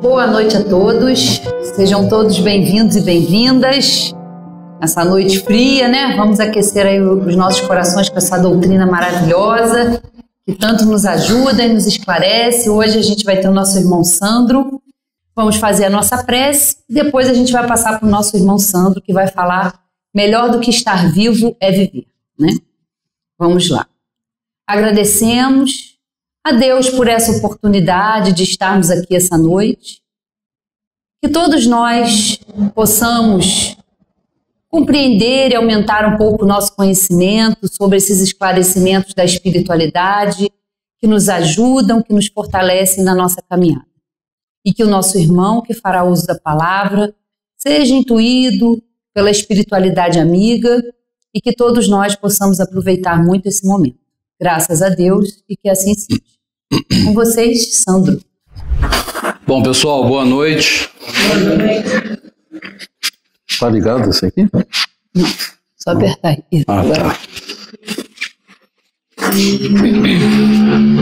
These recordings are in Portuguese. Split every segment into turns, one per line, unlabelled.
Boa noite a todos, sejam todos bem-vindos e bem-vindas. Essa noite fria, né? Vamos aquecer aí os nossos corações com essa doutrina maravilhosa, que tanto nos ajuda e nos esclarece. Hoje a gente vai ter o nosso irmão Sandro, vamos fazer a nossa prece, depois a gente vai passar para o nosso irmão Sandro, que vai falar melhor do que estar vivo é viver, né? Vamos lá. Agradecemos a Deus por essa oportunidade de estarmos aqui essa noite, que todos nós possamos compreender e aumentar um pouco o nosso conhecimento sobre esses esclarecimentos da espiritualidade que nos ajudam, que nos fortalecem na nossa caminhada. E que o nosso irmão que fará uso da palavra seja intuído pela espiritualidade amiga e que todos nós possamos aproveitar muito esse momento. Graças a Deus e que assim seja. Com vocês, Sandro.
Bom, pessoal, boa noite.
Boa noite.
Tá ligado isso aqui?
Não, só apertar aí.
Tá.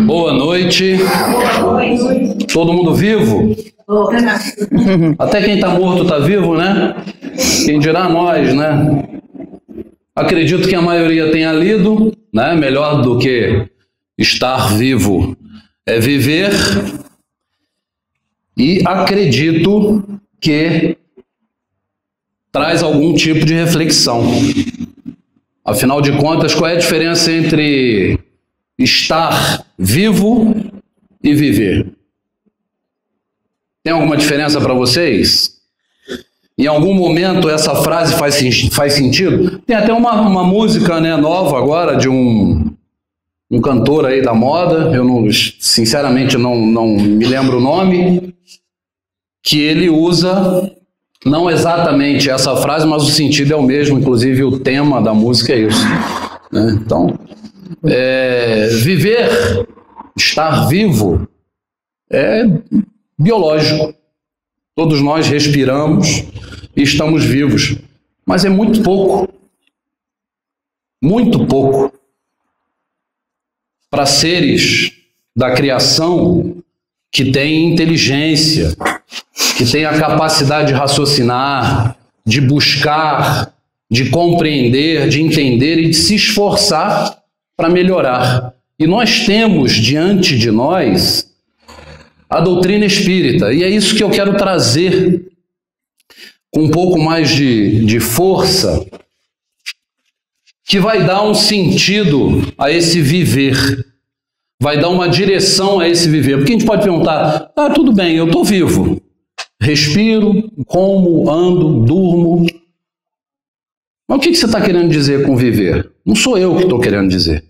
Boa noite. Todo mundo vivo? Até quem tá morto tá vivo, né? Quem dirá nós, né? Acredito que a maioria tenha lido, né? Melhor do que estar vivo é viver. E acredito que traz algum tipo de reflexão. Afinal de contas, qual é a diferença entre estar vivo e viver? Tem alguma diferença para vocês? Em algum momento essa frase faz sentido? Tem até uma música, né, nova agora de um cantor aí da moda, eu não, sinceramente não me lembro o nome, que ele usa não exatamente essa frase, mas o sentido é o mesmo, inclusive o tema da música é isso, né? Então, viver, estar vivo, é biológico. Todos nós respiramos e estamos vivos, mas é muito pouco para seres da criação que têm inteligência, que têm a capacidade de raciocinar, de buscar, de compreender, de entender e de se esforçar para melhorar. E nós temos diante de nós a doutrina espírita, e é isso que eu quero trazer com um pouco mais de força, que vai dar um sentido a esse viver, vai dar uma direção a esse viver. Porque a gente pode perguntar, tudo bem, eu estou vivo, respiro, como, ando, durmo, mas o que você está querendo dizer com viver? Não sou eu que estou querendo dizer.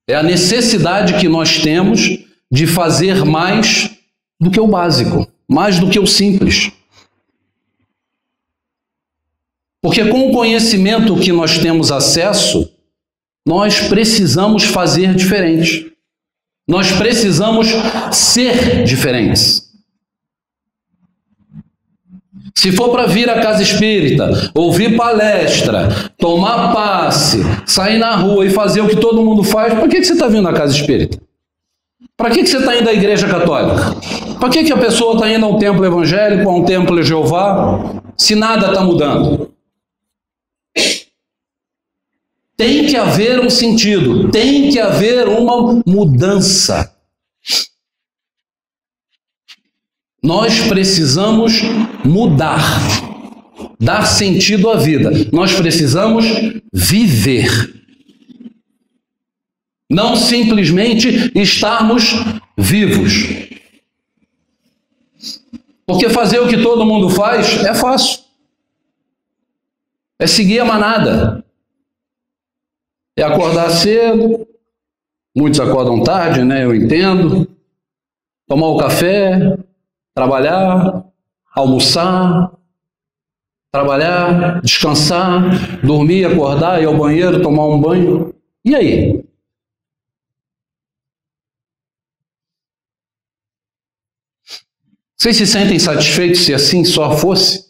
É a necessidade que nós temos de fazer mais do que o básico, mais do que o simples. Porque com o conhecimento que nós temos acesso, nós precisamos fazer diferente. Nós precisamos ser diferentes. Se for para vir à casa espírita, ouvir palestra, tomar passe, sair na rua e fazer o que todo mundo faz, para que você está vindo à casa espírita? Para que você está indo à igreja católica? Para que a pessoa está indo a um templo evangélico, a um templo de Jeová, se nada está mudando? Tem que haver um sentido, tem que haver uma mudança. Nós precisamos mudar, dar sentido à vida. Nós precisamos viver. Não simplesmente estarmos vivos. Porque fazer o que todo mundo faz é fácil. É seguir a manada. É acordar cedo, muitos acordam tarde, né? Eu entendo. Tomar o café, trabalhar, almoçar, trabalhar, descansar, dormir, acordar, ir ao banheiro, tomar um banho. E aí? Vocês se sentem satisfeitos se assim só fosse?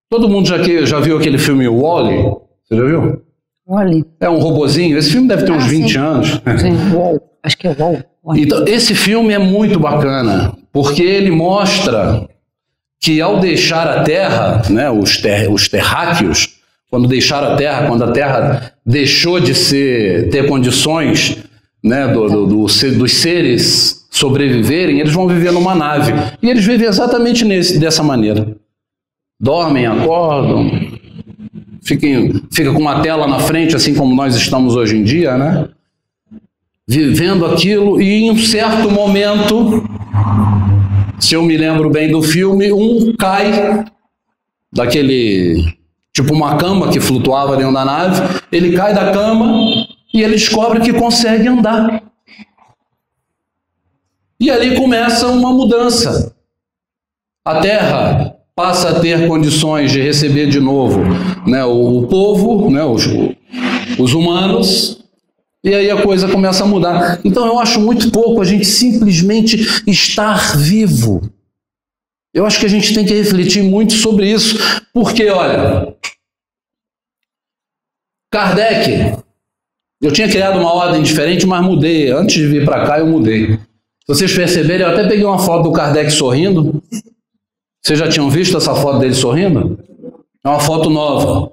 Todo mundo já viu aquele filme Wall-E? Você já viu?
Wall-E.
É um robozinho. Esse filme deve ter uns 20
sim.
anos.
Sim, Wall. Acho que é Wall.
Então, esse filme é muito bacana, porque ele mostra que ao deixar a terra, né, os terráqueos, quando deixaram a terra, quando a terra deixou de ter condições, né, dos seres sobreviverem, eles vão viver numa nave. E eles vivem exatamente dessa maneira. Dormem, acordam, fica com uma tela na frente, assim como nós estamos hoje em dia, né? Vivendo aquilo, e em um certo momento, se eu me lembro bem do filme, um cai daquele, tipo uma cama que flutuava dentro da nave, ele cai da cama e ele descobre que consegue andar. E ali começa uma mudança. A Terra passa a ter condições de receber de novo, né, o povo, né, os humanos, e aí a coisa começa a mudar. Então eu acho muito pouco a gente simplesmente estar vivo. Eu acho que a gente tem que refletir muito sobre isso, porque, olha, Kardec, eu tinha criado uma ordem diferente, mas mudei. Antes de vir para cá, eu mudei. Se vocês perceberem, eu até peguei uma foto do Kardec sorrindo. Vocês já tinham visto essa foto dele sorrindo? É uma foto nova.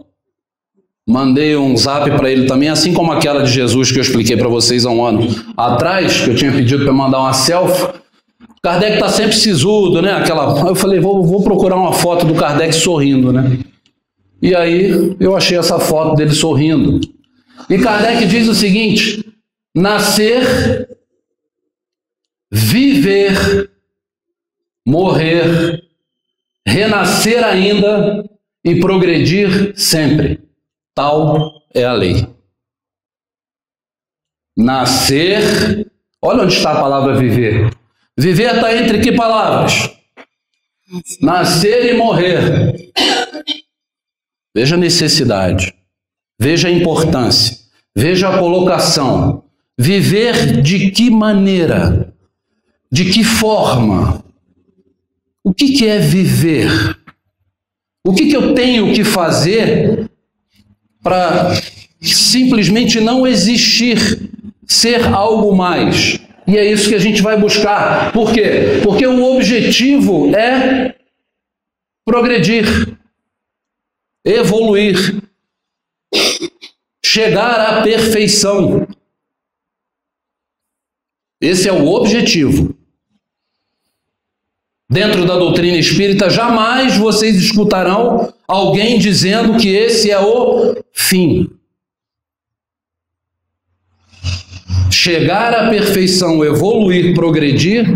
Mandei um zap para ele também, assim como aquela de Jesus que eu expliquei para vocês há um ano atrás, que eu tinha pedido para mandar uma selfie. Kardec está sempre sisudo, né? Eu falei, vou procurar uma foto do Kardec sorrindo, né? E aí eu achei essa foto dele sorrindo. E Kardec diz o seguinte: nascer, viver, morrer, renascer ainda e progredir sempre. Tal é a lei. Nascer, olha onde está a palavra viver. Viver está entre que palavras? Nascer e morrer. Veja a necessidade, veja a importância, veja a colocação. Viver de que maneira? De que forma? O que é viver? O que eu tenho que fazer para simplesmente não existir, ser algo mais? E é isso que a gente vai buscar. Por quê? Porque o objetivo é progredir, evoluir, chegar à perfeição. Esse é o objetivo. Dentro da doutrina espírita, jamais vocês escutarão alguém dizendo que esse é o fim. Chegar à perfeição, evoluir, progredir,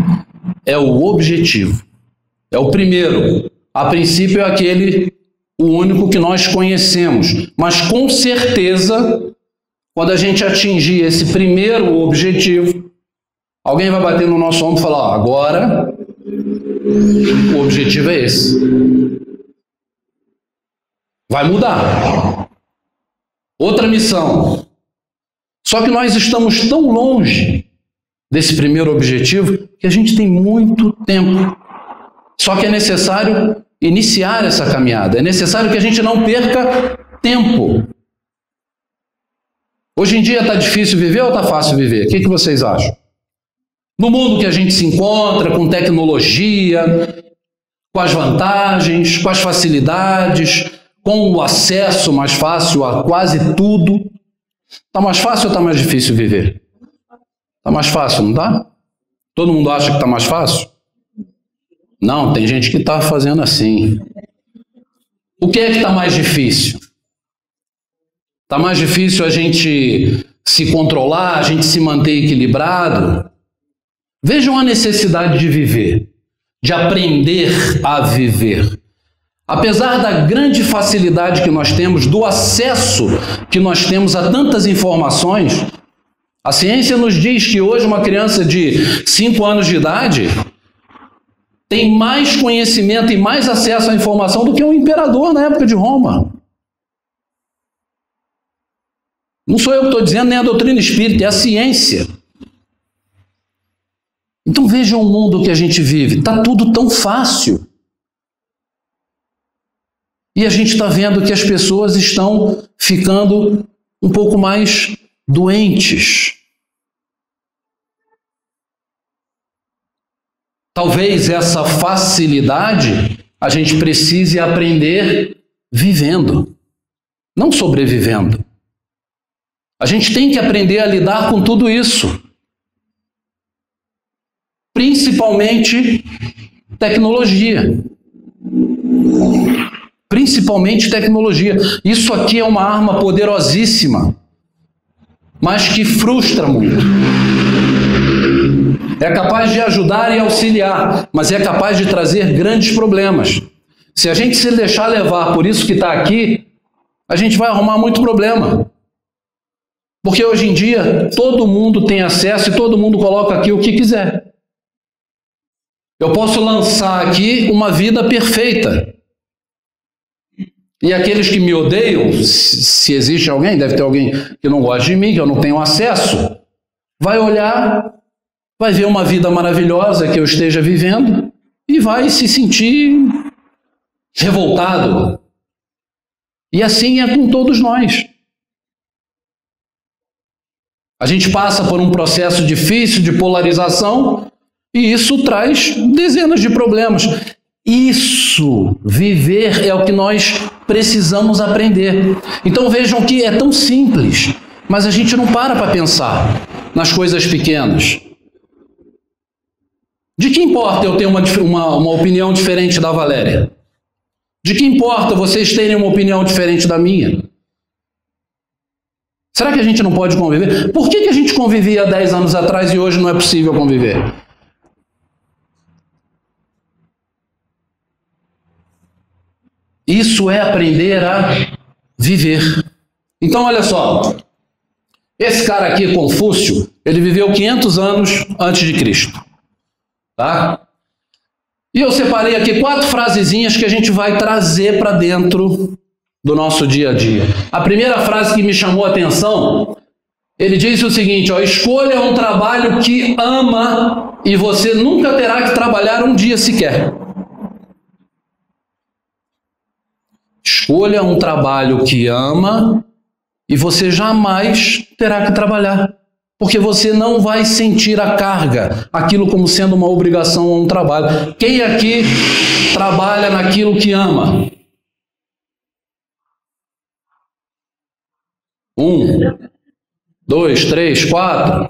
é o objetivo. É o primeiro. A princípio é o único que nós conhecemos. Mas com certeza, quando a gente atingir esse primeiro objetivo, alguém vai bater no nosso ombro e falar, ó, agora o objetivo é esse. Vai mudar. Outra missão. Só que nós estamos tão longe desse primeiro objetivo que a gente tem muito tempo. Só que é necessário iniciar essa caminhada. É necessário que a gente não perca tempo. Hoje em dia está difícil viver ou está fácil viver? O que vocês acham? No mundo que a gente se encontra, com tecnologia, com as vantagens, com as facilidades, com o acesso mais fácil a quase tudo, está mais fácil ou está mais difícil viver? Está mais fácil, não está? Todo mundo acha que está mais fácil? Não, tem gente que está fazendo assim. O que é que está mais difícil? Está mais difícil a gente se controlar, a gente se manter equilibrado? Vejam a necessidade de viver, de aprender a viver. Apesar da grande facilidade que nós temos, do acesso que nós temos a tantas informações, a ciência nos diz que hoje uma criança de 5 anos de idade tem mais conhecimento e mais acesso à informação do que um imperador na época de Roma. Não sou eu que estou dizendo, nem a doutrina espírita, é a ciência. Então vejam o mundo que a gente vive, está tudo tão fácil. E a gente está vendo que as pessoas estão ficando um pouco mais doentes. talvez essa facilidade a gente precise aprender vivendo, não sobrevivendo. A gente tem que aprender a lidar com tudo isso. Principalmente tecnologia. Principalmente tecnologia. Isso aqui é uma arma poderosíssima, mas que frustra muito. É capaz de ajudar e auxiliar, mas é capaz de trazer grandes problemas. Se a gente se deixar levar por isso que está aqui, a gente vai arrumar muito problema. Porque hoje em dia, todo mundo tem acesso e todo mundo coloca aqui o que quiser. Eu posso lançar aqui uma vida perfeita. E aqueles que me odeiam, se existe alguém, deve ter alguém que não gosta de mim, que eu não tenho acesso, vai olhar, vai ver uma vida maravilhosa que eu esteja vivendo e vai se sentir revoltado. E assim é com todos nós. A gente passa por um processo difícil de polarização e isso traz dezenas de problemas. Isso, viver, é o que nós precisamos aprender. Então vejam que é tão simples, mas a gente não para pensar nas coisas pequenas. De que importa eu ter uma opinião diferente da Valéria? De que importa vocês terem uma opinião diferente da minha? Será que a gente não pode conviver? Por que a gente convivia 10 anos atrás e hoje não é possível conviver? Isso é aprender a viver. Então, olha só. Esse cara aqui, Confúcio, ele viveu 500 anos antes de Cristo. Tá? E eu separei aqui 4 frasezinhas que a gente vai trazer para dentro do nosso dia a dia. A primeira frase que me chamou a atenção, ele disse o seguinte, ó, escolha um trabalho que ama e você nunca terá que trabalhar um dia sequer. Escolha um trabalho que ama e você jamais terá que trabalhar. Porque você não vai sentir a carga, aquilo como sendo uma obrigação ou um trabalho. Quem aqui trabalha naquilo que ama? 1, 2, 3, 4,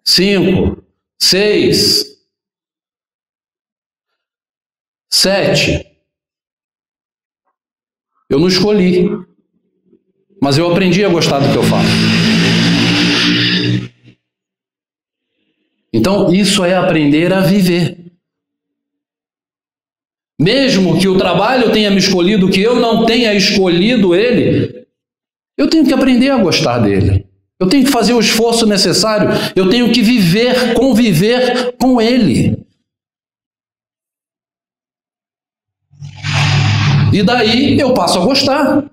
5, 6, 7. Eu não escolhi, mas eu aprendi a gostar do que eu faço. Então, isso é aprender a viver. Mesmo que o trabalho tenha me escolhido, que eu não tenha escolhido ele, eu tenho que aprender a gostar dele. Eu tenho que fazer o esforço necessário. Eu tenho que viver, conviver com ele. E daí eu passo a gostar.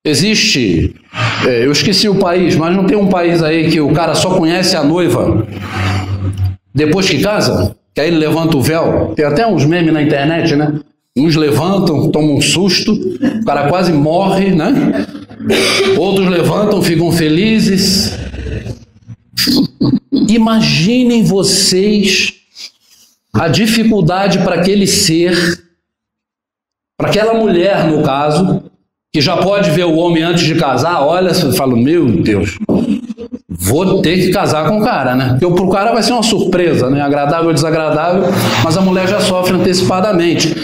Existe, eu esqueci o país, mas não tem um país aí que o cara só conhece a noiva depois que casa? Que aí ele levanta o véu. Tem até uns memes na internet, né? Uns levantam, tomam um susto, o cara quase morre, né? Outros levantam, ficam felizes. Imaginem vocês a dificuldade para aquele ser, para aquela mulher, no caso, que já pode ver o homem antes de casar, olha, você fala, meu Deus, vou ter que casar com o cara, né? Porque pro cara vai ser uma surpresa, né? Agradável ou desagradável, mas a mulher já sofre antecipadamente.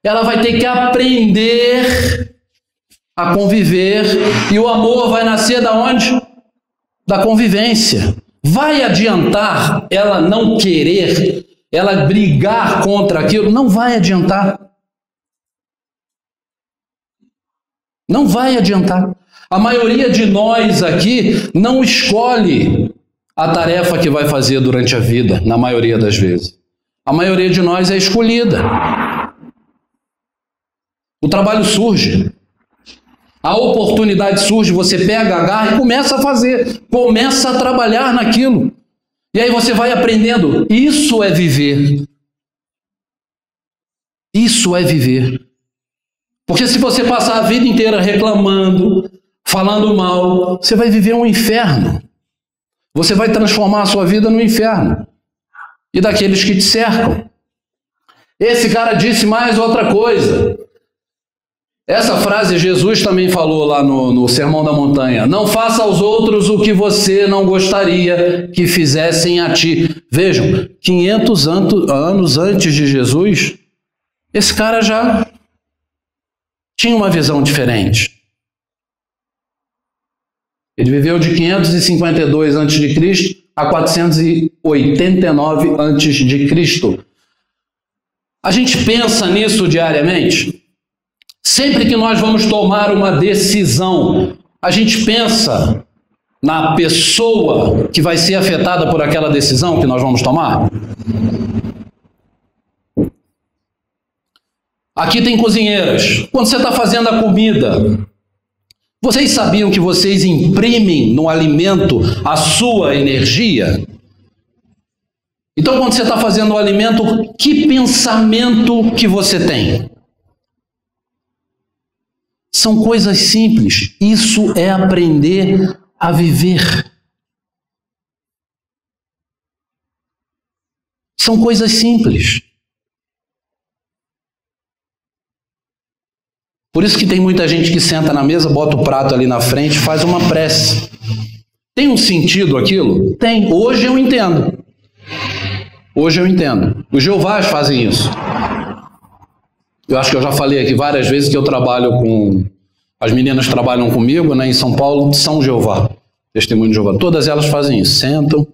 Ela vai ter que aprender a conviver, e o amor vai nascer da onde? Da convivência. Vai adiantar ela não querer, ela brigar contra aquilo? Não vai adiantar. Não vai adiantar. A maioria de nós aqui não escolhe a tarefa que vai fazer durante a vida, na maioria das vezes. A maioria de nós é escolhida. O trabalho surge. A oportunidade surge, você pega, agarra e começa a fazer. Começa a trabalhar naquilo. E aí você vai aprendendo. Isso é viver. Isso é viver. Porque se você passar a vida inteira reclamando, falando mal, você vai viver um inferno. Você vai transformar a sua vida no inferno. e daqueles que te cercam. Esse cara disse mais outra coisa. Essa frase Jesus também falou lá no Sermão da Montanha. Não faça aos outros o que você não gostaria que fizessem a ti. Vejam, 500 anos antes de Jesus, esse cara já tinha uma visão diferente. Ele viveu de 552 a.C. a 489 a.C. A gente pensa nisso diariamente. Sempre que nós vamos tomar uma decisão, a gente pensa na pessoa que vai ser afetada por aquela decisão que nós vamos tomar. Aqui tem cozinheiras. Quando você está fazendo a comida, vocês sabiam que vocês imprimem no alimento a sua energia? Então, quando você está fazendo o alimento, que pensamento que você tem? São coisas simples. Isso é aprender a viver. São coisas simples. Por isso que tem muita gente que senta na mesa, bota o prato ali na frente e faz uma prece. Tem um sentido aquilo? Tem. Hoje eu entendo. Hoje eu entendo. Os Jeovás fazem isso. Eu acho que eu já falei aqui várias vezes que eu trabalho com... As meninas trabalham comigo, né, em São Paulo, São Jeová. Testemunho de Jeová. Todas elas fazem isso. Sentam,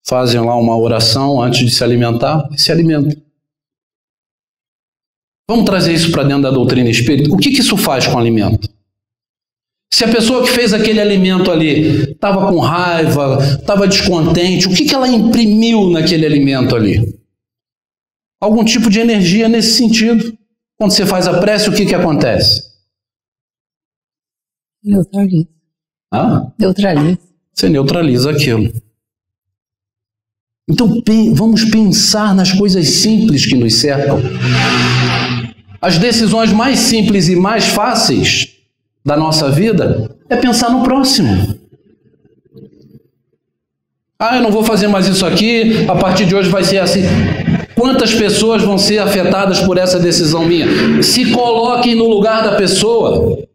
fazem lá uma oração antes de se alimentar e se alimentam. Vamos trazer isso para dentro da doutrina espírita. O que isso faz com o alimento? Se a pessoa que fez aquele alimento ali estava com raiva, estava descontente, o que ela imprimiu naquele alimento ali? Algum tipo de energia nesse sentido. Quando você faz a prece, o que acontece?
Neutraliza. Neutraliza.
Você neutraliza aquilo. Então vamos pensar nas coisas simples que nos cercam. As decisões mais simples e mais fáceis da nossa vida é pensar no próximo. Eu não vou fazer mais isso aqui, a partir de hoje vai ser assim. Quantas pessoas vão ser afetadas por essa decisão minha? Se coloquem no lugar da pessoa.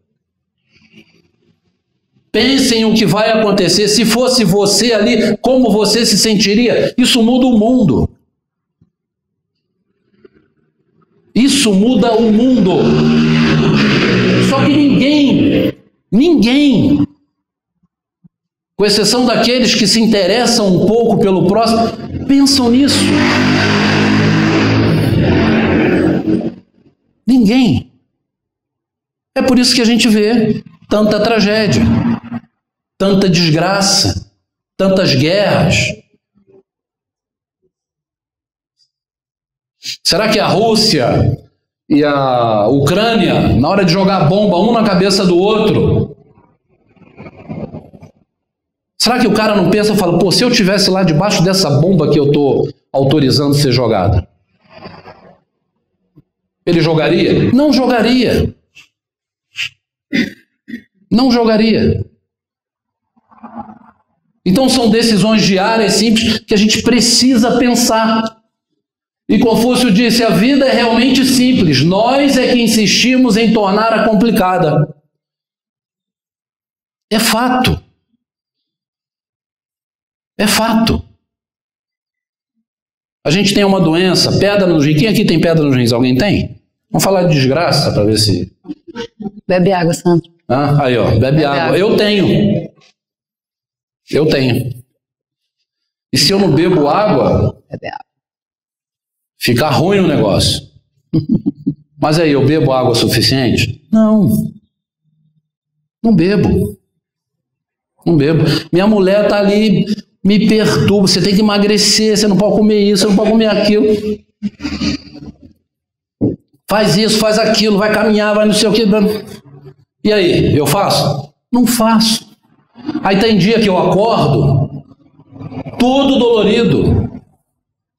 Pensem o que vai acontecer. Se fosse você ali, como você se sentiria? Isso muda o mundo. Isso muda o mundo. Só que ninguém, com exceção daqueles que se interessam um pouco pelo próximo, pensam nisso. Ninguém. É por isso que a gente vê tanta tragédia, tanta desgraça, tantas guerras. Será que a Rússia e a Ucrânia, na hora de jogar bomba um na cabeça do outro, será que o cara não pensa e fala, pô, se eu estivesse lá debaixo dessa bomba que eu estou autorizando ser jogada, ele jogaria? Não jogaria. Não jogaria. Então são decisões diárias, simples, que a gente precisa pensar. E Confúcio disse, a vida é realmente simples, nós é que insistimos em torná-la complicada. É fato. É fato. A gente tem uma doença, pedra nos rins. Quem aqui tem pedra nos rins? Alguém tem? Vamos falar de desgraça para ver se...
Bebe água, Sandro.
Aí, ó, bebe água. Eu tenho. E se eu não bebo água, fica ruim o negócio. Mas aí, eu bebo água suficiente? Não. Não bebo. Minha mulher tá ali, me perturba. Você tem que emagrecer, você não pode comer isso, você não pode comer aquilo. Faz isso, faz aquilo, vai caminhar, vai não sei o que. E aí, eu faço? Não faço. Aí tem dia que eu acordo todo dolorido,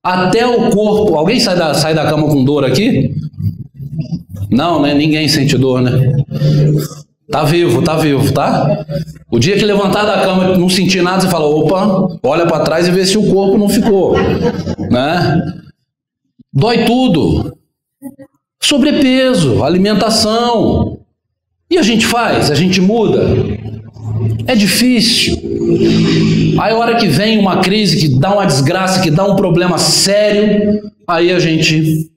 até o corpo. Alguém sai da cama com dor aqui? Não, né? Ninguém sente dor, né? Tá vivo, tá? O dia que levantar da cama e não sentir nada, você fala, opa, olha para trás e vê se o corpo não ficou, né? Dói tudo. Sobrepeso, alimentação. E a gente muda. É difícil. Aí a hora que vem uma crise, que dá uma desgraça, que dá um problema sério, aí a gente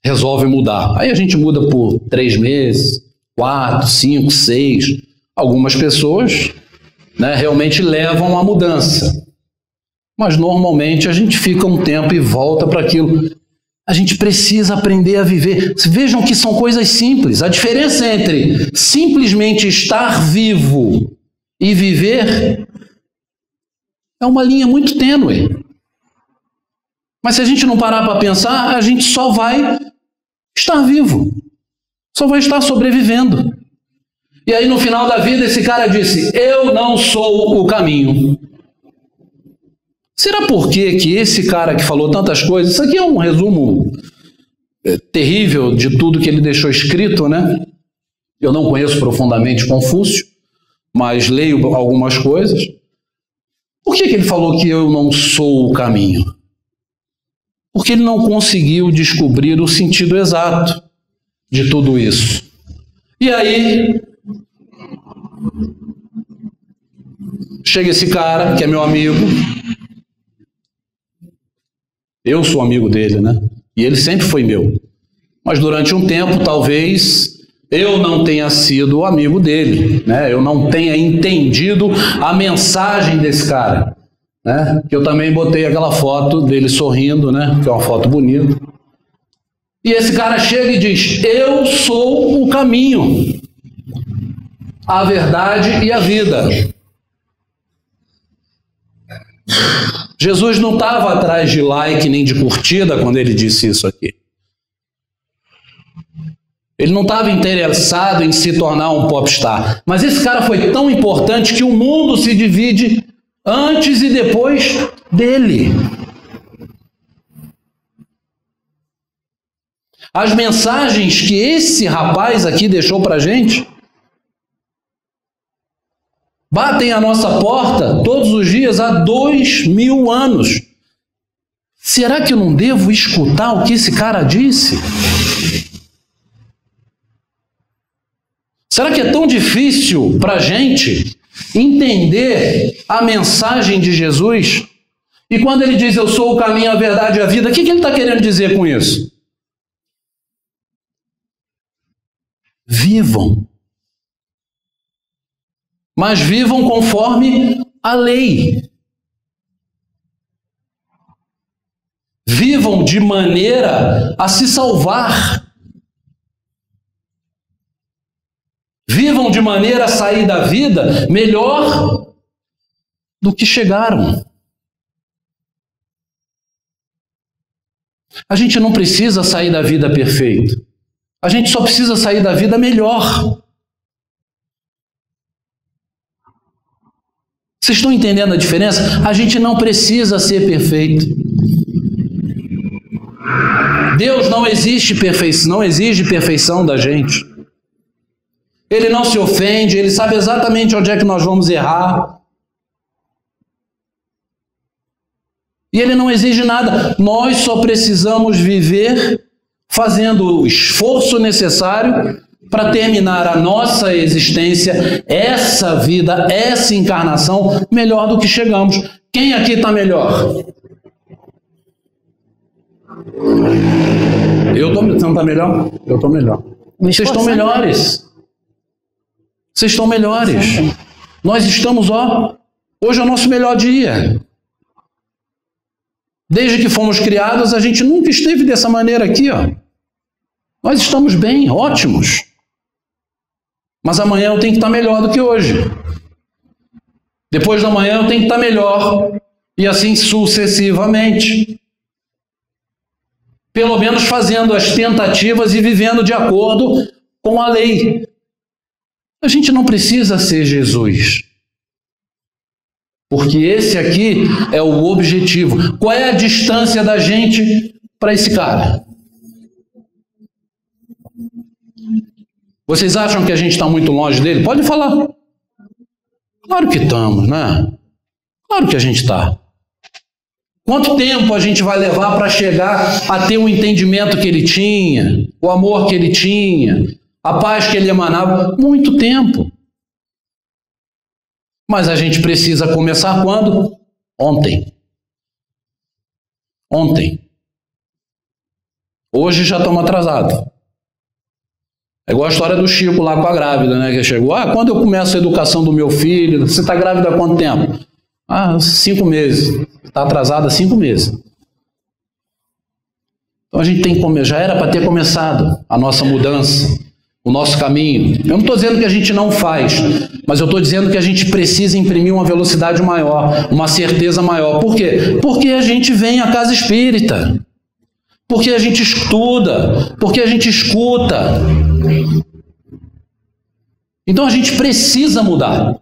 resolve mudar. Aí a gente muda por 3 meses, 4, 5, 6. Algumas pessoas, né, realmente levam a mudança. Mas normalmente a gente fica um tempo e volta para aquilo. A gente precisa aprender a viver. Vejam que são coisas simples. A diferença entre simplesmente estar vivo e viver é uma linha muito tênue. Mas se a gente não parar para pensar, a gente só vai estar vivo. Só vai estar sobrevivendo. E aí no final da vida esse cara disse, eu não sou o caminho. Será por que esse cara que falou tantas coisas, isso aqui é um resumo terrível de tudo que ele deixou escrito, né? Eu não conheço profundamente Confúcio, mas leio algumas coisas. Por que ele falou que eu não sou o caminho? Porque ele não conseguiu descobrir o sentido exato de tudo isso. E aí chega esse cara, que é meu amigo. Eu sou amigo dele, né? E ele sempre foi meu. Mas durante um tempo, talvez, eu não tenha sido amigo dele, né? Eu não tenha entendido a mensagem desse cara, né? Eu também botei aquela foto dele sorrindo, né? Que é uma foto bonita. E esse cara chega e diz, eu sou o caminho, a verdade e a vida. Jesus não estava atrás de like nem de curtida quando ele disse isso aqui. Ele não estava interessado em se tornar um popstar. Mas esse cara foi tão importante que o mundo se divide antes e depois dele. As mensagens que esse rapaz aqui deixou para a gente batem a nossa porta todos os dias há 2000 anos. Será que eu não devo escutar o que esse cara disse? Será que é tão difícil para a gente entender a mensagem de Jesus? E quando ele diz, eu sou o caminho, a verdade e a vida, o que ele está querendo dizer com isso? Vivam. Mas vivam conforme a lei. Vivam de maneira a se salvar. Vivam de maneira a sair da vida melhor do que chegaram. A gente não precisa sair da vida perfeita. A gente só precisa sair da vida melhor. Vocês estão entendendo a diferença? A gente não precisa ser perfeito. Deus não exige perfeição da gente. Ele não se ofende, ele sabe exatamente onde é que nós vamos errar. E ele não exige nada. Nós só precisamos viver fazendo o esforço necessário para terminar a nossa existência, essa vida, essa encarnação, melhor do que chegamos. Quem aqui está melhor? Você não está melhor? Eu estou melhor. Vocês estão melhores. Vocês estão melhores. Nós estamos, hoje é o nosso melhor dia. Desde que fomos criados, a gente nunca esteve dessa maneira aqui, Nós estamos bem, ótimos. Mas amanhã eu tenho que estar melhor do que hoje. Depois da manhã eu tenho que estar melhor. E assim sucessivamente. Pelo menos fazendo as tentativas e vivendo de acordo com a lei. A gente não precisa ser Jesus. Porque esse aqui é o objetivo. Qual é a distância da gente para esse cara? Vocês acham que a gente está muito longe dele? Pode falar. Claro que estamos, né? Claro que a gente está. Quanto tempo a gente vai levar para chegar a ter o entendimento que ele tinha, o amor que ele tinha, a paz que ele emanava? Muito tempo. Mas a gente precisa começar quando? Ontem. Ontem. Hoje já estamos atrasados. É igual a história do Chico lá com a grávida, né? Que chegou, quando eu começo a educação do meu filho? Você está grávida há quanto tempo? 5 meses. Está atrasada há 5 meses. Então a gente tem que já era para ter começado a nossa mudança, o nosso caminho. Eu não estou dizendo que a gente não faz, mas eu estou dizendo que a gente precisa imprimir uma velocidade maior, uma certeza maior. Por quê? Porque a gente vem à casa espírita. Porque a gente estuda, porque a gente escuta. Então a gente precisa mudar.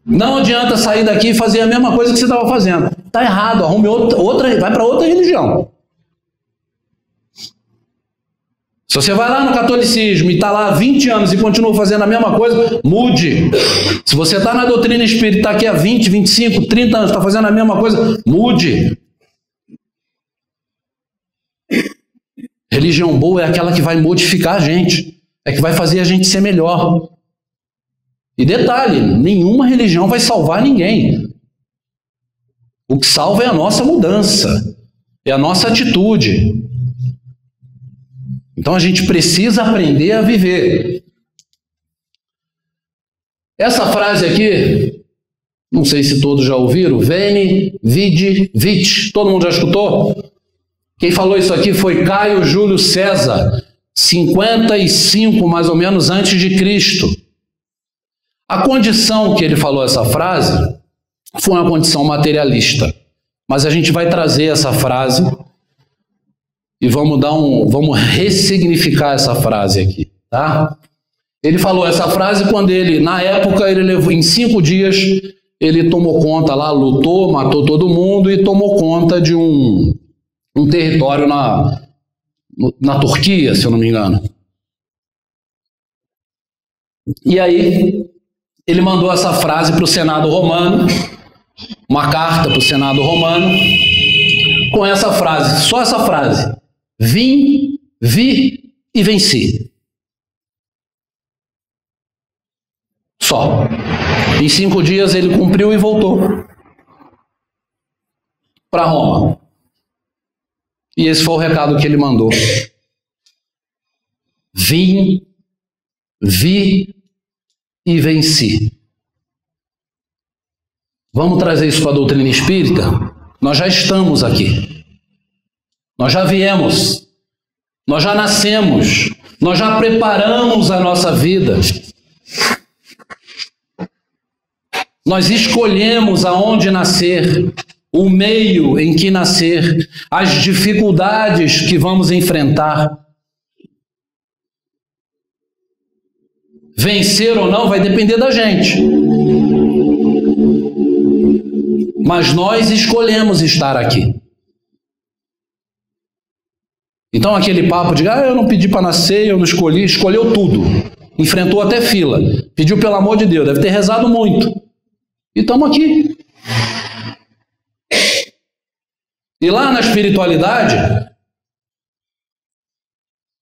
Não adianta sair daqui e fazer a mesma coisa que você estava fazendo. Está errado, arrume outra, vai para outra religião. Se você vai lá no catolicismo e está lá há 20 anos e continua fazendo a mesma coisa, mude. Se você está na doutrina espírita e está aqui há 20, 25, 30 anos, está fazendo a mesma coisa, mude. Religião boa é aquela que vai modificar a gente, é que vai fazer a gente ser melhor. E detalhe, nenhuma religião vai salvar ninguém. O que salva é a nossa mudança, é a nossa atitude. Então a gente precisa aprender a viver. Essa frase aqui, não sei se todos já ouviram, Veni, Vidi, Vici. Todo mundo já escutou? Quem falou isso aqui foi Caio Júlio César, 55 mais ou menos antes de Cristo. A condição que ele falou essa frase foi uma condição materialista. Mas a gente vai trazer essa frase e vamos ressignificar essa frase aqui, tá? Ele falou essa frase quando na época, ele levou, em 5 dias, ele tomou conta lá, lutou, matou todo mundo e tomou conta de um território na Turquia, se eu não me engano. E aí, ele mandou essa frase para o Senado romano, uma carta para o Senado romano, com essa frase, só essa frase: vim, vi e venci. Só. Em 5 dias ele cumpriu e voltou para Roma. E esse foi o recado que ele mandou. Vim, vi e venci. Vamos trazer isso para a doutrina espírita? Nós já estamos aqui. Nós já viemos. Nós já nascemos. Nós já preparamos a nossa vida. Nós escolhemos aonde nascer, o meio em que nascer, as dificuldades que vamos enfrentar. Vencer ou não vai depender da gente. Mas nós escolhemos estar aqui. Então aquele papo de eu não pedi para nascer, eu não escolhi, escolheu tudo. Enfrentou até fila. Pediu pelo amor de Deus, deve ter rezado muito. E estamos aqui. E lá na espiritualidade,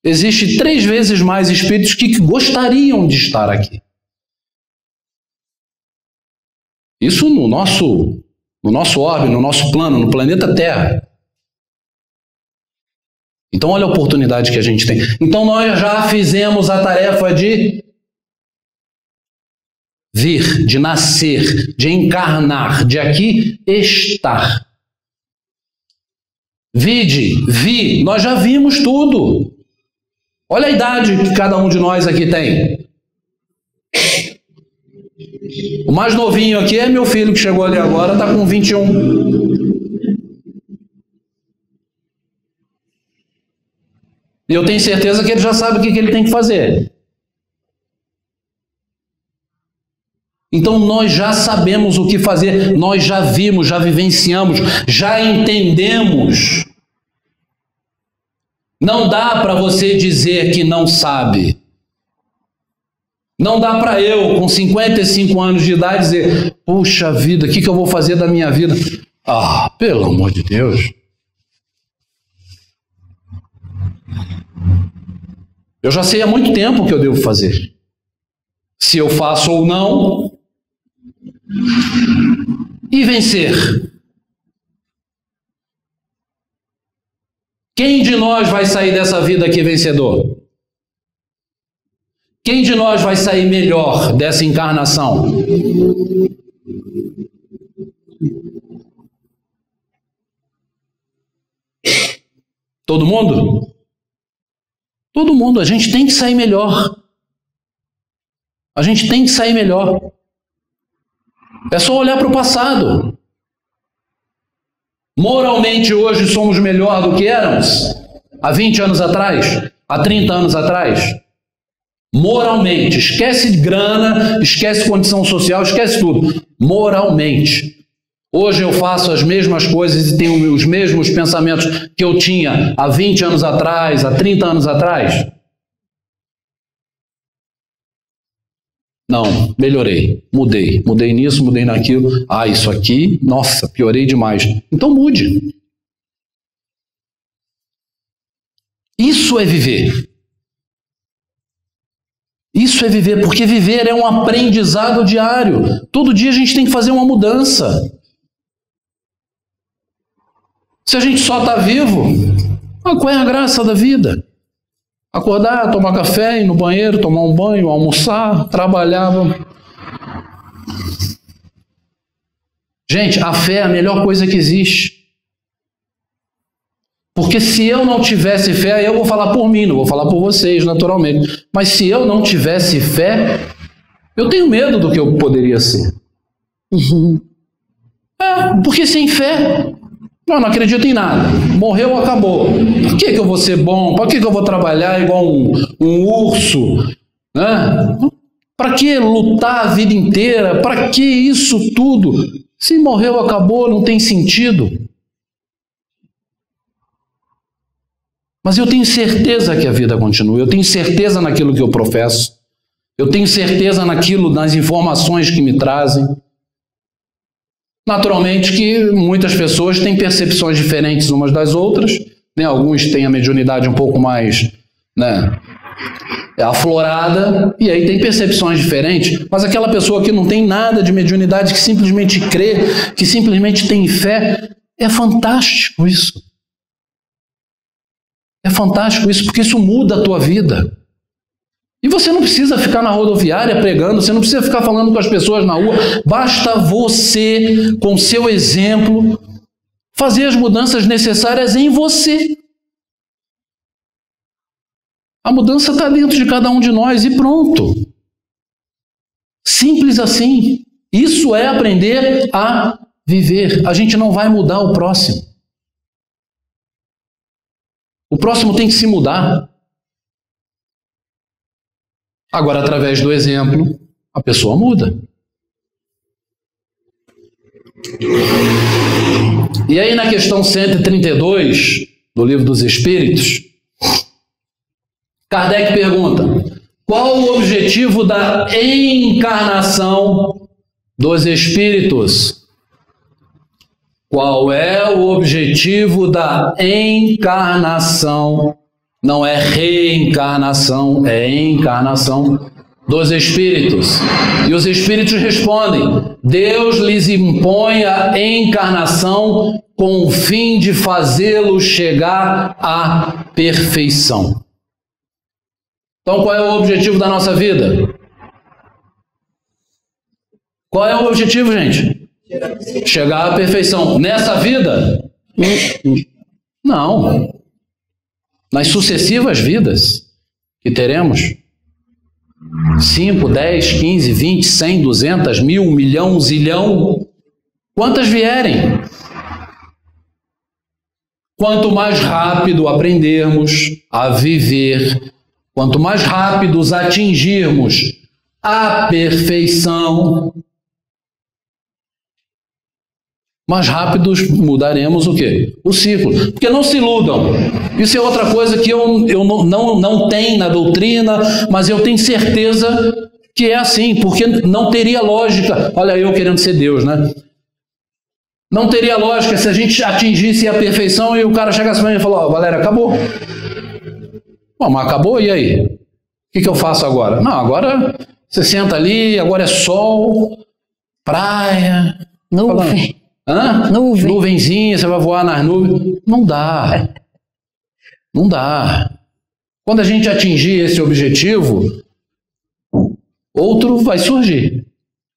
existe 3 vezes mais espíritos que gostariam de estar aqui. Isso no nosso orbe, no nosso plano, no planeta Terra. Então olha a oportunidade que a gente tem. Então nós já fizemos a tarefa de vir, de nascer, de encarnar, de aqui estar. Vi, nós já vimos tudo. Olha a idade que cada um de nós aqui tem. O mais novinho aqui é meu filho que chegou ali agora, está com 21. E eu tenho certeza que ele já sabe o que ele tem que fazer. Então nós já sabemos o que fazer, nós já vimos, já vivenciamos, já entendemos Não dá para você dizer que não sabe. Não dá para eu, com 55 anos de idade, dizer: puxa vida, o que eu vou fazer da minha vida? Ah, pelo amor de Deus. Eu já sei há muito tempo o que eu devo fazer. Se eu faço ou não. E vencer. Quem de nós vai sair dessa vida aqui vencedor? Quem de nós vai sair melhor dessa encarnação? Todo mundo? Todo mundo. A gente tem que sair melhor. A gente tem que sair melhor. É só olhar para o passado. Moralmente hoje somos melhor do que éramos há 20 anos atrás, há 30 anos atrás. Moralmente, esquece grana, esquece condição social, esquece tudo. Moralmente. Hoje eu faço as mesmas coisas e tenho os mesmos pensamentos que eu tinha há 20 anos atrás, há 30 anos atrás? Não, melhorei, mudei nisso, mudei naquilo. Ah, isso aqui, nossa, piorei demais. Então mude. Isso é viver. Isso é viver, porque viver é um aprendizado diário. Todo dia a gente tem que fazer uma mudança. Se a gente só está vivo, qual é a graça da vida? Acordar, tomar café, ir no banheiro, tomar um banho, almoçar, trabalhar. Gente, a fé é a melhor coisa que existe. Porque se eu não tivesse fé, eu vou falar por mim, não vou falar por vocês, naturalmente. Mas se eu não tivesse fé, eu tenho medo do que eu poderia ser. Porque sem fé, eu não acredito em nada. Morreu, acabou. Por que eu vou ser bom? Para que eu vou trabalhar igual um urso? Para que lutar a vida inteira? Para que isso tudo? Se morreu, acabou, não tem sentido. Mas eu tenho certeza que a vida continua, eu tenho certeza naquilo que eu professo, eu tenho certeza nas informações que me trazem. Naturalmente que muitas pessoas têm percepções diferentes umas das outras, né? Alguns têm a mediunidade um pouco mais, né, aflorada, e aí tem percepções diferentes, mas aquela pessoa que não tem nada de mediunidade, que simplesmente crê, que simplesmente tem fé, é fantástico isso. É fantástico isso, porque isso muda a tua vida. E você não precisa ficar na rodoviária pregando, você não precisa ficar falando com as pessoas na rua, basta você, com seu exemplo, fazer as mudanças necessárias em você. A mudança está dentro de cada um de nós e pronto. Simples assim. Isso é aprender a viver. A gente não vai mudar o próximo. O próximo tem que se mudar. Agora, através do exemplo, a pessoa muda. E aí, na questão 132 do Livro dos Espíritos, Kardec pergunta: qual o objetivo da encarnação dos espíritos? Qual é o objetivo da encarnação? Não é reencarnação, é encarnação dos espíritos. E os espíritos respondem: Deus lhes impõe a encarnação com o fim de fazê-los chegar à perfeição. Então, qual é o objetivo da nossa vida? Qual é o objetivo, gente? Chegar à perfeição. Nessa vida? Não. Nas sucessivas vidas que teremos, 5, 10, 15, 20, 100, 200, 1000, 1 milhão, 1 zilhão, quantas vierem. Quanto mais rápido aprendermos a viver, quanto mais rápidos atingirmos a perfeição, mais rápido mudaremos o quê? O ciclo. Porque não se iludam. Isso é outra coisa que eu não tenho na doutrina, mas eu tenho certeza que é assim, porque não teria lógica. Olha, eu querendo ser Deus, né? Não teria lógica se a gente atingisse a perfeição e o cara chegasse para mim e falou: ó, Valéria, acabou. Bom, mas acabou, e aí? O que eu faço agora? Não, agora você senta ali, agora é sol, praia.
Nuvem.
Hã?
Nuvem.
Nuvenzinha, você vai voar nas nuvens. Não dá. Não dá. Quando a gente atingir esse objetivo, outro vai surgir.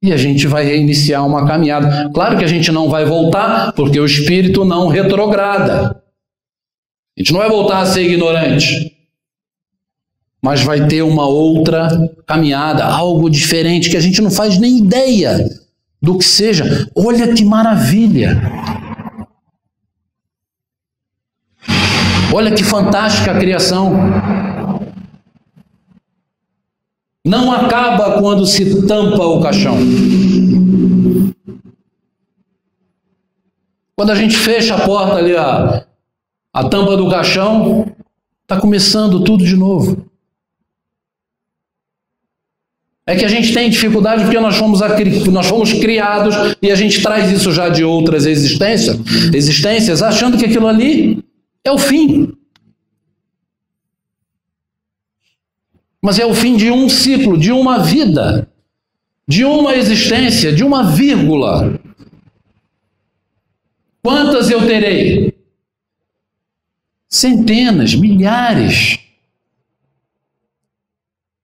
E a gente vai reiniciar uma caminhada. Claro que a gente não vai voltar, porque o espírito não retrograda. A gente não vai voltar a ser ignorante. Mas vai ter uma outra caminhada, algo diferente, que a gente não faz nem ideia do que seja. Olha que maravilha! Olha que fantástica a criação! Não acaba quando se tampa o caixão. Quando a gente fecha a porta ali, a tampa do caixão, está começando tudo de novo. É que a gente tem dificuldade porque nós fomos criados e a gente traz isso já de outras existências, achando que aquilo ali é o fim. Mas é o fim de um ciclo, de uma vida, de uma existência, de uma vírgula. Quantas eu terei? Centenas, milhares.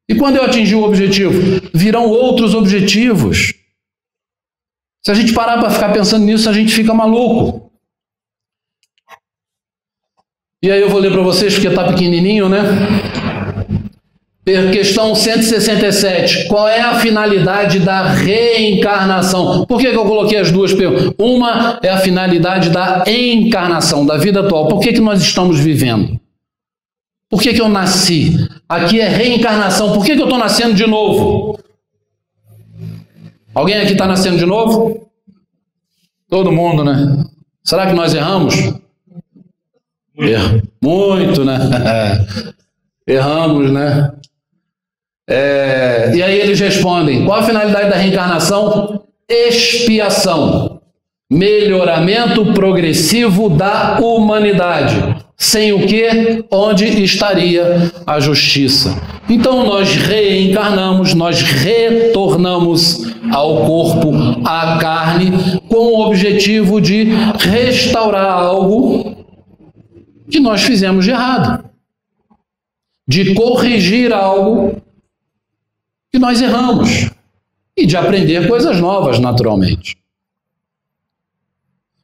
E quando eu atingir o objetivo, virão outros objetivos. Se a gente parar para ficar pensando nisso, a gente fica maluco. E aí eu vou ler para vocês, porque está pequenininho, né? Questão 167. Qual é a finalidade da reencarnação? Por que eu coloquei as duas perguntas? Uma é a finalidade da encarnação, da vida atual. Por que nós estamos vivendo? Por que eu nasci? Aqui é reencarnação. Por que eu estou nascendo de novo? Alguém aqui está nascendo de novo? Todo mundo, né? Será que nós erramos? Muito, né? Erramos, né? E aí eles respondem: qual a finalidade da reencarnação? Expiação. Melhoramento progressivo da humanidade. Sem o que? Onde estaria a justiça? Então nós reencarnamos, nós retornamos ao corpo, à carne, com o objetivo de restaurar algo que nós fizemos de errado, de corrigir algo que nós erramos e de aprender coisas novas, naturalmente.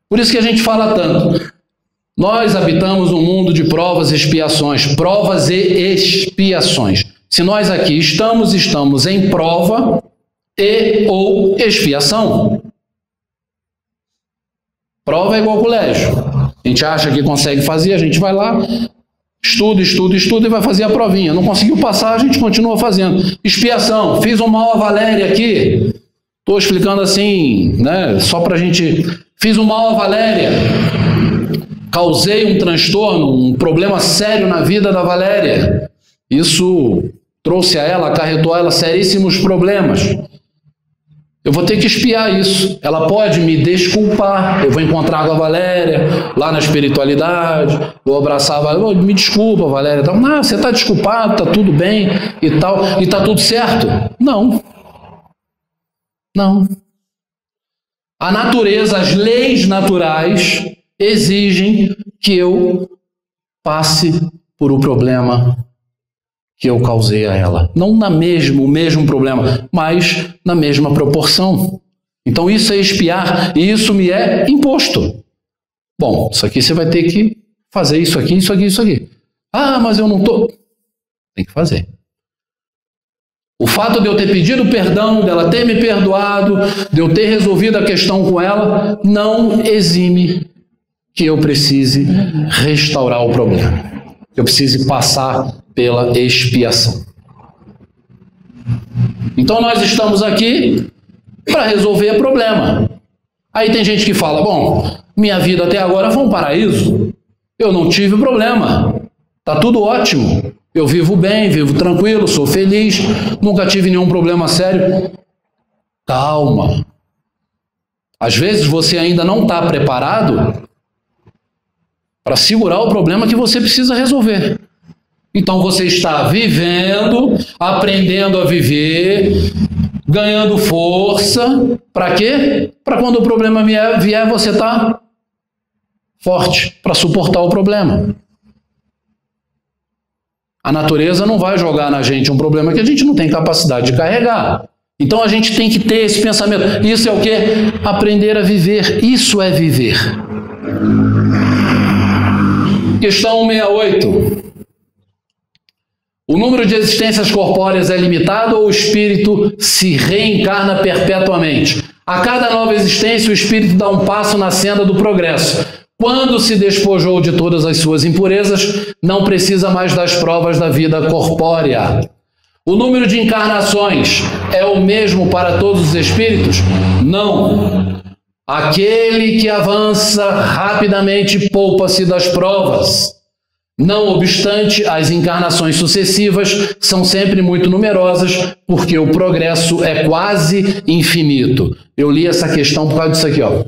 Por isso que a gente fala tanto. Nós habitamos um mundo de provas e expiações. Provas e expiações. Se nós aqui estamos em prova e ou expiação. Prova é igual colégio. A gente acha que consegue fazer, a gente vai lá, estuda e vai fazer a provinha. Não conseguiu passar, a gente continua fazendo. Expiação. Fiz um mal a Valéria aqui. Estou explicando assim, né? Só para a gente... Fiz um mal a Valéria. Causei um transtorno, um problema sério na vida da Valéria. Isso trouxe a ela, acarretou a ela seríssimos problemas. Eu vou ter que expiar isso. Ela pode me desculpar. Eu vou encontrar com a Valéria, lá na espiritualidade, vou abraçar a Valéria. Me desculpa, Valéria. Não, você está desculpado, está tudo bem e tal. E está tudo certo? Não. Não. A natureza, as leis naturais exigem que eu passe por o problema que eu causei a ela. Não o mesmo problema, mas na mesma proporção. Então isso é expiar e isso me é imposto. Bom, isso aqui você vai ter que fazer isso aqui, isso aqui, isso aqui. Ah, mas eu não estou. Tem que fazer. O fato de eu ter pedido perdão, dela ter me perdoado, de eu ter resolvido a questão com ela, não exime que eu precise restaurar o problema. Eu precise passar pela expiação. Então nós estamos aqui para resolver o problema. Aí tem gente que fala, bom, minha vida até agora foi um paraíso, eu não tive problema, tá tudo ótimo, eu vivo bem, vivo tranquilo, sou feliz, nunca tive nenhum problema sério. Calma. Às vezes você ainda não está preparado para segurar o problema que você precisa resolver. Então você está vivendo, aprendendo a viver, ganhando força. Para quê? Para quando o problema vier, você está forte para suportar o problema. A natureza não vai jogar na gente um problema que a gente não tem capacidade de carregar. Então a gente tem que ter esse pensamento. Isso é o quê? Aprender a viver. Isso é viver. Questão 168. O número de existências corpóreas é limitado ou o espírito se reencarna perpetuamente? A cada nova existência, o espírito dá um passo na senda do progresso. Quando se despojou de todas as suas impurezas, não precisa mais das provas da vida corpórea. O número de encarnações é o mesmo para todos os espíritos? Não. Aquele que avança rapidamente poupa-se das provas. Não obstante, as encarnações sucessivas são sempre muito numerosas, porque o progresso é quase infinito. Eu li essa questão por causa disso aqui, ó.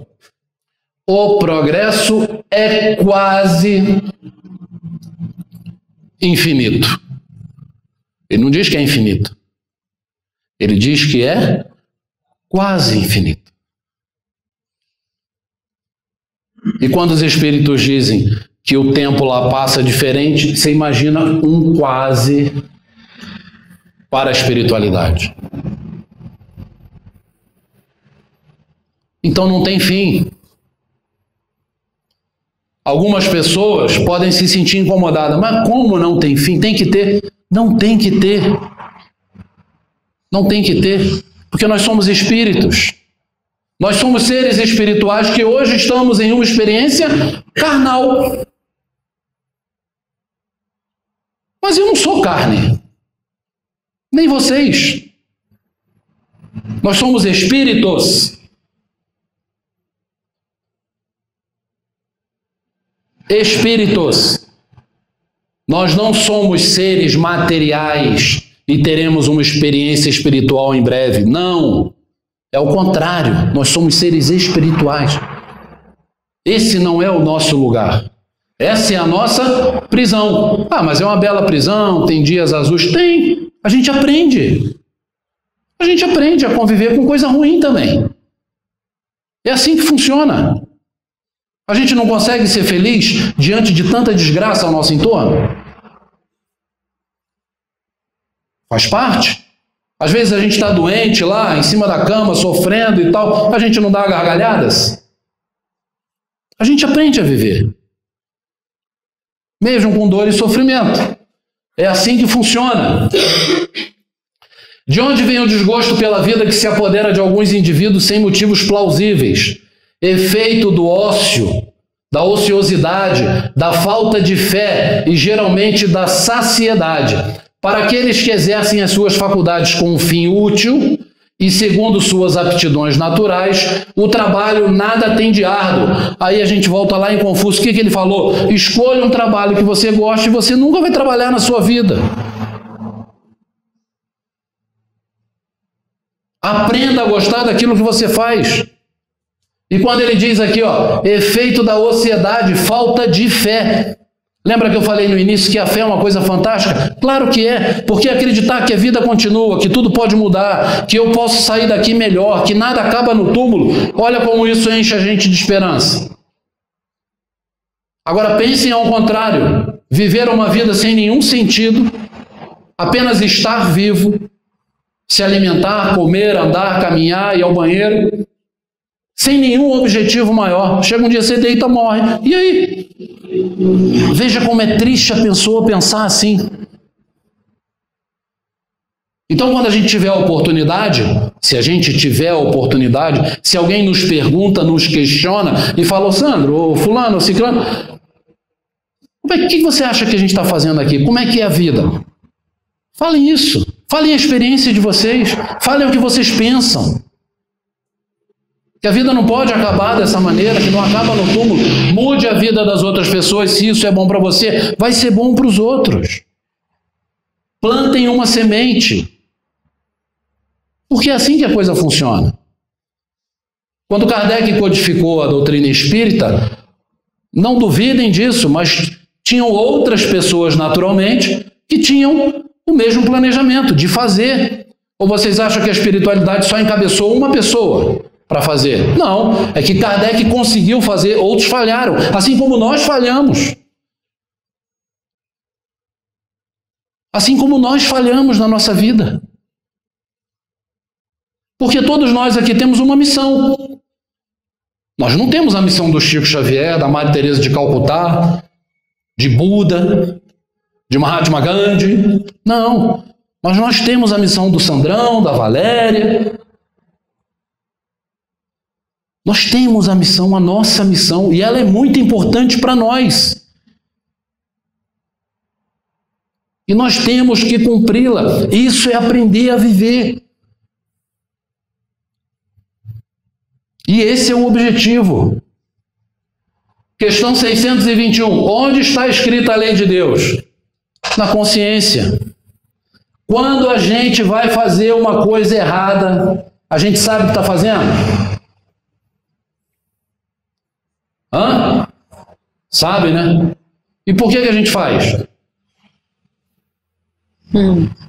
O progresso é quase infinito. Ele não diz que é infinito. Ele diz que é quase infinito. E quando os espíritos dizem que o tempo lá passa diferente, você imagina um quase para a espiritualidade. Então não tem fim. Algumas pessoas podem se sentir incomodadas, mas como não tem fim? Tem que ter. Não tem que ter. Não tem que ter, porque nós somos espíritos. Nós somos seres espirituais que hoje estamos em uma experiência carnal. Mas eu não sou carne. Nem vocês. Nós somos espíritos. Espíritos. Nós não somos seres materiais e teremos uma experiência espiritual em breve. Não. É o contrário. Nós somos seres espirituais. Esse não é o nosso lugar. Essa é a nossa prisão. Ah, mas é uma bela prisão, tem dias azuis. Tem. A gente aprende. A gente aprende a conviver com coisa ruim também. É assim que funciona. A gente não consegue ser feliz diante de tanta desgraça ao nosso entorno? Faz parte. Às vezes a gente está doente lá, em cima da cama, sofrendo e tal, a gente não dá gargalhadas? A gente aprende a viver. Mesmo com dor e sofrimento. É assim que funciona. De onde vem o desgosto pela vida que se apodera de alguns indivíduos sem motivos plausíveis? Efeito do ócio, da ociosidade, da falta de fé e geralmente da saciedade. Para aqueles que exercem as suas faculdades com um fim útil e segundo suas aptidões naturais, o trabalho nada tem de árduo. Aí a gente volta lá em Confúcio, o que ele falou? Escolha um trabalho que você goste e você nunca vai trabalhar na sua vida. Aprenda a gostar daquilo que você faz. E quando ele diz aqui, ó, efeito da ociedade, falta de fé. Lembra que eu falei no início que a fé é uma coisa fantástica? Claro que é, porque acreditar que a vida continua, que tudo pode mudar, que eu posso sair daqui melhor, que nada acaba no túmulo, olha como isso enche a gente de esperança. Agora pensem ao contrário, viver uma vida sem nenhum sentido, apenas estar vivo, se alimentar, comer, andar, caminhar, ir ao banheiro, sem nenhum objetivo maior. Chega um dia, você deita, morre. E aí? Veja como é triste a pessoa pensar assim. Então, quando a gente tiver a oportunidade, se a gente tiver a oportunidade, se alguém nos pergunta, nos questiona e fala, Sandro, ou fulano, ou ciclano, o que você acha que a gente está fazendo aqui? Como é que é a vida? Falem isso. Falem a experiência de vocês. Falem o que vocês pensam. Que a vida não pode acabar dessa maneira, que não acaba no túmulo. Mude a vida das outras pessoas, se isso é bom para você, vai ser bom para os outros. Plantem uma semente. Porque é assim que a coisa funciona. Quando Kardec codificou a doutrina espírita, não duvidem disso, mas tinham outras pessoas naturalmente que tinham o mesmo planejamento de fazer. Ou vocês acham que a espiritualidade só encabeçou uma pessoa para fazer? Não, é que Kardec conseguiu fazer, outros falharam, assim como nós falhamos. Assim como nós falhamos na nossa vida. Porque todos nós aqui temos uma missão. Nós não temos a missão do Chico Xavier, da Madre Teresa de Calcutá, de Buda, de Mahatma Gandhi. Não. Mas nós temos a missão do Sandrão, da Valéria. Nós temos a missão, a nossa missão, e ela é muito importante para nós. E nós temos que cumpri-la. Isso é aprender a viver. E esse é o objetivo. Questão 621. Onde está escrita a lei de Deus? Na consciência. Quando a gente vai fazer uma coisa errada, a gente sabe o que está fazendo? Hã? Sabe, né? E por que a gente faz?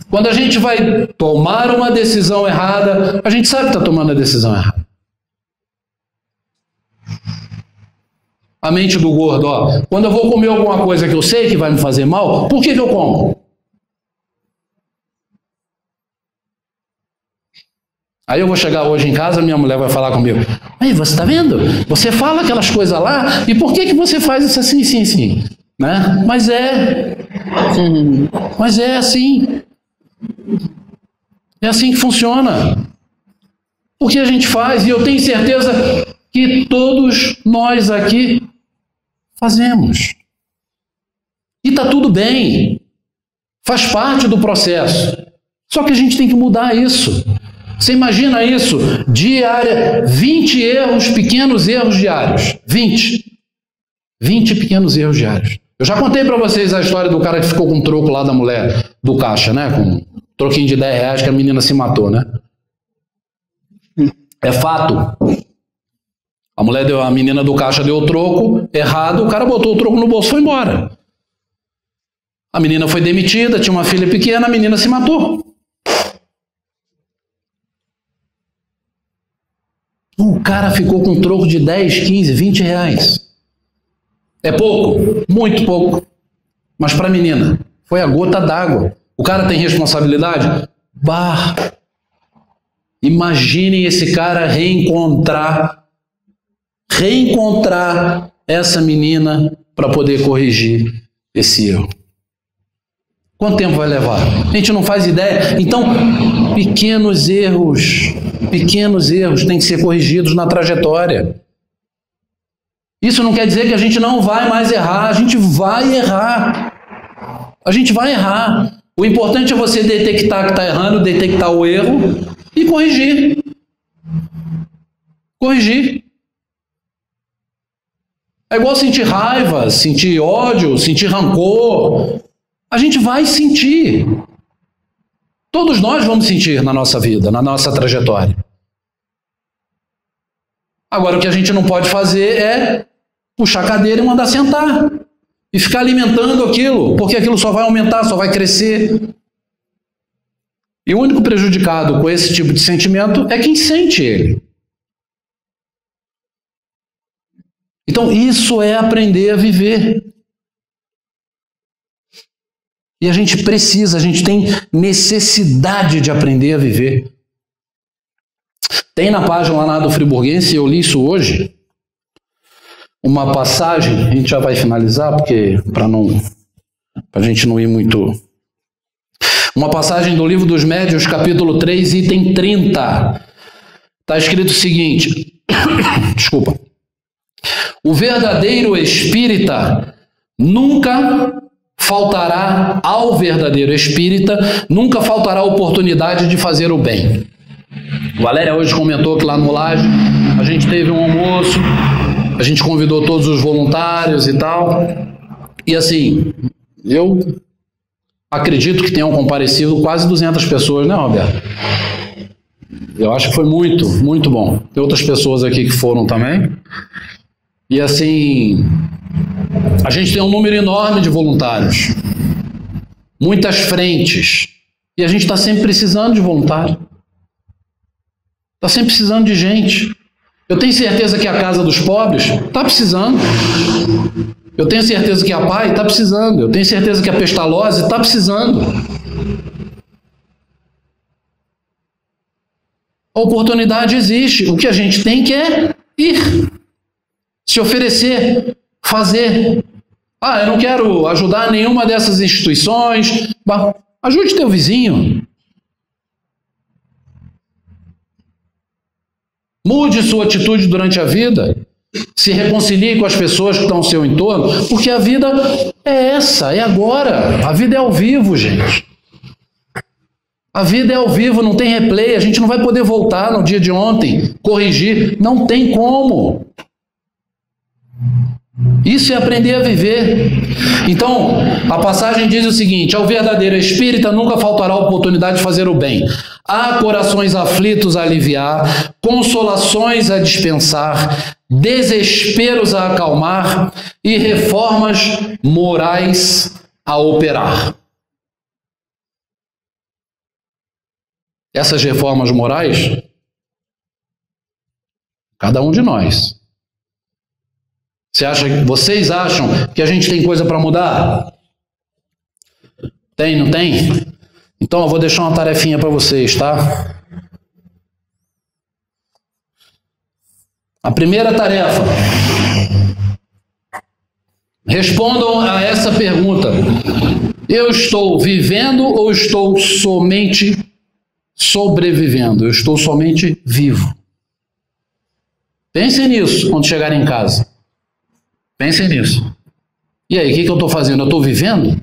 Quando a gente vai tomar uma decisão errada, a gente sabe que está tomando a decisão errada. A mente do gordo, ó. Quando eu vou comer alguma coisa que eu sei que vai me fazer mal, por que eu como? Aí eu vou chegar hoje em casa, minha mulher vai falar comigo. Aí, você está vendo? Você fala aquelas coisas lá, e por que você faz isso assim, sim, sim? Né? Mas é assim. É assim que funciona. O que a gente faz, e eu tenho certeza que todos nós aqui fazemos. E está tudo bem. Faz parte do processo. Só que a gente tem que mudar isso. Você imagina isso? Diária, 20 erros, pequenos erros diários. 20 pequenos erros diários. Eu já contei para vocês a história do cara que ficou com um troco lá da mulher do caixa, né? Com um troquinho de 10 reais que a menina se matou, né? É fato. A menina do caixa deu o troco errado, o cara botou o troco no bolso e foi embora. A menina foi demitida, tinha uma filha pequena, a menina se matou. O cara ficou com um troco de 10, 15, 20 reais. É pouco? Muito pouco. Mas para a menina, foi a gota d'água. O cara tem responsabilidade? Bah! Imaginem esse cara reencontrar essa menina para poder corrigir esse erro. Quanto tempo vai levar? A gente não faz ideia. Então, pequenos erros têm que ser corrigidos na trajetória. Isso não quer dizer que a gente não vai mais errar, a gente vai errar. A gente vai errar. O importante é você detectar que está errando, detectar o erro e corrigir. Corrigir. É igual sentir raiva, sentir ódio, sentir rancor. A gente vai sentir. Todos nós vamos sentir na nossa vida, na nossa trajetória. Agora, o que a gente não pode fazer é puxar a cadeira e mandar sentar. E ficar alimentando aquilo, porque aquilo só vai aumentar, só vai crescer. E o único prejudicado com esse tipo de sentimento é quem sente ele. Então, isso é aprender a viver. E a gente tem necessidade de aprender a viver. Tem na página lá do Friburguense, eu li isso hoje, uma passagem, a gente já vai finalizar, porque para a gente não ir muito... Uma passagem do Livro dos Médiuns, capítulo 3, item 30. Está escrito o seguinte, desculpa. O verdadeiro espírita nunca faltará ao verdadeiro espírita, nunca faltará oportunidade de fazer o bem. Valéria hoje comentou que lá no Laje a gente teve um almoço, a gente convidou todos os voluntários e tal. E assim, eu acredito que tenham comparecido quase 200 pessoas, né, Roberto? Eu acho que foi muito, muito bom. Tem outras pessoas aqui que foram também. E assim, a gente tem um número enorme de voluntários. Muitas frentes. E a gente está sempre precisando de voluntário. Está sempre precisando de gente. Eu tenho certeza que a Casa dos Pobres está precisando. Eu tenho certeza que a PAI está precisando. Eu tenho certeza que a Pestalozzi está precisando. A oportunidade existe. O que a gente tem que é ir. Se oferecer. Fazer. Ah, eu não quero ajudar nenhuma dessas instituições. Ajude teu vizinho. Mude sua atitude durante a vida. Se reconcilie com as pessoas que estão ao seu entorno, porque a vida é essa, é agora. A vida é ao vivo, gente. A vida é ao vivo, não tem replay. A gente não vai poder voltar no dia de ontem, corrigir. Não tem como. Isso é aprender a viver. Então, a passagem diz o seguinte: ao verdadeiro espírita nunca faltará a oportunidade de fazer o bem. Há corações aflitos a aliviar, consolações a dispensar, desesperos a acalmar e reformas morais a operar. Essas reformas morais, cada um de nós. Vocês acham que a gente tem coisa para mudar? Tem, não tem? Então eu vou deixar uma tarefinha para vocês, tá? A primeira tarefa. Respondam a essa pergunta. Eu estou vivendo ou estou somente sobrevivendo? Eu estou somente vivo. Pensem nisso quando chegarem em casa. Pensem nisso. E aí, o que eu estou fazendo? Eu estou vivendo?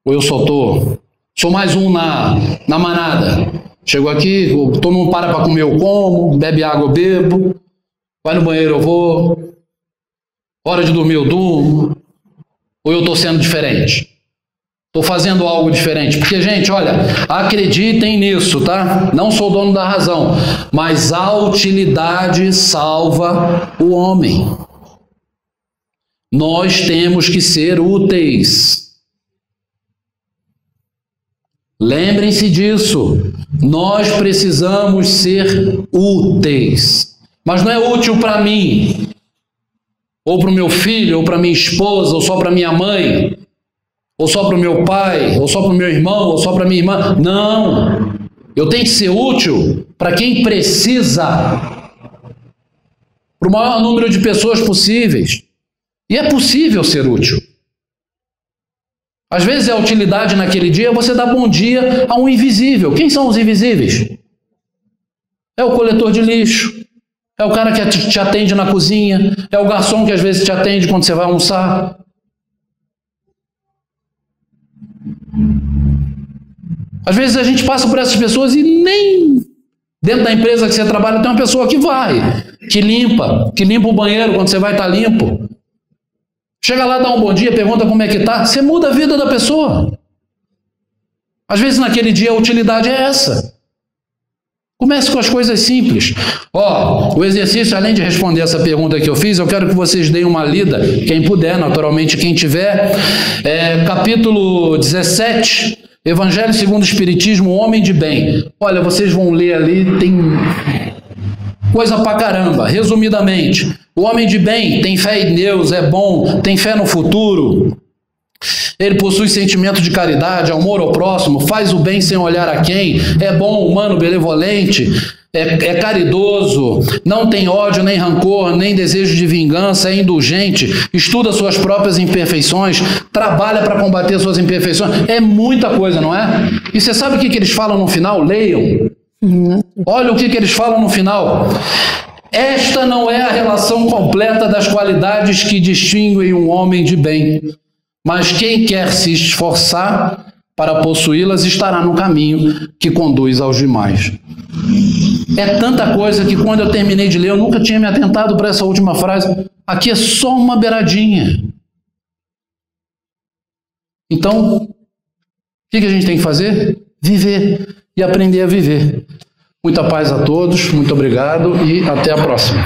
Ou eu só estou... Sou mais um na manada. Chego aqui, todo mundo para comer, eu como, bebe água, eu bebo, vai no banheiro, eu vou, hora de dormir, eu durmo. Ou eu estou sendo diferente? Estou fazendo algo diferente? Porque, gente, olha, acreditem nisso, tá? Não sou dono da razão, mas a utilidade salva o homem. Nós temos que ser úteis. Lembrem-se disso. Nós precisamos ser úteis. Mas não é útil para mim, ou para o meu filho, ou para minha esposa, ou só para minha mãe, ou só para o meu pai, ou só para o meu irmão, ou só para minha irmã. Não. Eu tenho que ser útil para quem precisa, para o maior número de pessoas possíveis. E é possível ser útil. Às vezes a utilidade naquele dia é você dar bom dia a um invisível. Quem são os invisíveis? É o coletor de lixo, é o cara que te atende na cozinha, é o garçom que às vezes te atende quando você vai almoçar. Às vezes a gente passa por essas pessoas e nem dentro da empresa que você trabalha tem uma pessoa que vai, que limpa o banheiro quando você vai estar limpo. Chega lá, dá um bom dia, pergunta como é que tá, você muda a vida da pessoa. Às vezes naquele dia a utilidade é essa. Comece com as coisas simples. O exercício, além de responder essa pergunta que eu fiz, eu quero que vocês deem uma lida, quem puder, naturalmente quem tiver, capítulo 17, Evangelho segundo o Espiritismo, o Homem de Bem. Olha, vocês vão ler ali, tem coisa pra caramba. Resumidamente, o homem de bem tem fé em Deus, é bom, tem fé no futuro. Ele possui sentimento de caridade, amor ao próximo, faz o bem sem olhar a quem, é bom, humano, benevolente, é caridoso, não tem ódio, nem rancor, nem desejo de vingança, é indulgente, estuda suas próprias imperfeições, trabalha para combater suas imperfeições. É muita coisa, não é? E você sabe o que eles falam no final? Leiam. Olha o que eles falam no final. Esta não é a relação completa das qualidades que distinguem um homem de bem, mas quem quer se esforçar para possuí-las estará no caminho que conduz aos demais. É tanta coisa que quando eu terminei de ler, eu nunca tinha me atentado para essa última frase. Aqui é só uma beiradinha. Então, o que a gente tem que fazer? Viver e aprender a viver. Muita paz a todos, muito obrigado e até a próxima.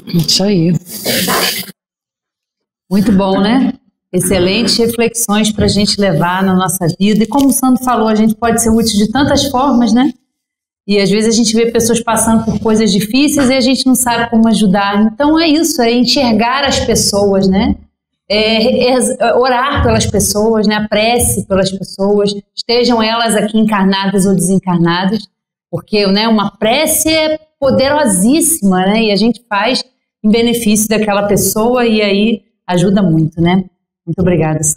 Isso aí. Muito bom, né? Excelentes reflexões para a gente levar na nossa vida. E como o Sandro falou, a gente pode ser útil de tantas formas, né? E às vezes a gente vê pessoas passando por coisas difíceis e a gente não sabe como ajudar. Então é isso, é enxergar as pessoas, né? Orar pelas pessoas, né? A prece pelas pessoas, estejam elas aqui encarnadas ou desencarnadas, porque, né, uma prece é poderosíssima, né? E a gente faz em benefício daquela pessoa e aí ajuda muito, né? Muito obrigada, Sandro.